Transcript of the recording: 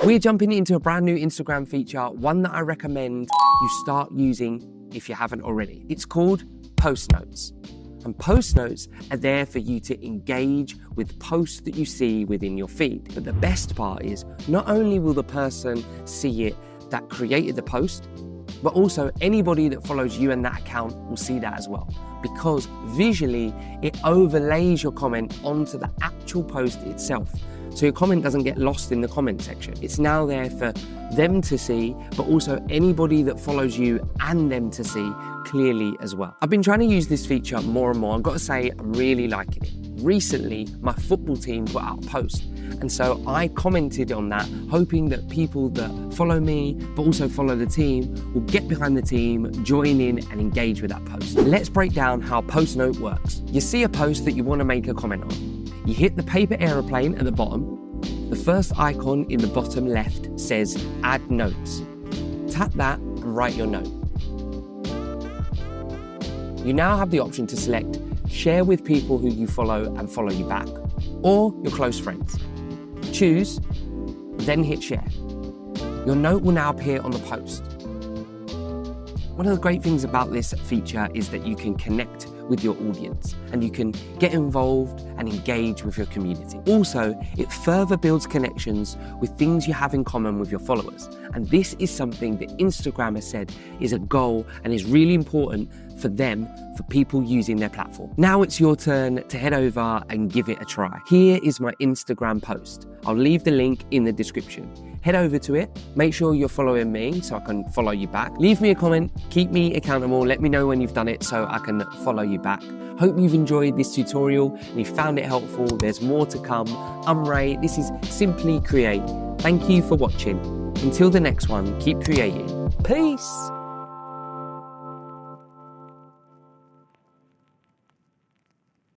We're jumping into a brand new Instagram feature, one that I recommend you start using if you haven't already. It's called Post Notes. And Post Notes are there for you to engage with posts that you see within your feed. But the best part is, not only will the person see it that created the post, but also anybody that follows you and that account will see that as well. Because visually, it overlays your comment onto the actual post itself. So your comment doesn't get lost in the comment section. It's now there for them to see, but also anybody that follows you and them to see clearly as well. I've been trying to use this feature more and more. I've got to say, I'm really liking it. Recently, my football team put out a post. And so I commented on that, hoping that people that follow me, but also follow the team, will get behind the team, join in and engage with that post. Let's break down how Post Note works. You see a post that you want to make a comment on. You hit the paper aeroplane at the bottom. The first icon in the bottom left says Add Notes. Tap that and write your note. You now have the option to select Share with people who you follow and follow you back, or your close friends. Choose, then hit Share. Your note will now appear on the post. One of the great things about this feature is that you can connect with your audience and you can get involved and engage with your community. Also, it further builds connections with things you have in common with your followers. And this is something that Instagram has said is a goal and is really important for them, for people using their platform. Now it's your turn to head over and give it a try. Here is my Instagram post. I'll leave the link in the description. Head over to it, make sure you're following me so I can follow you back. Leave me a comment, keep me accountable, let me know when you've done it so I can follow you back. Hope you've enjoyed this tutorial and you found it helpful. There's more to come. I'm Ray, this is Simply Create. Thank you for watching. Until the next one, keep creating. Peace.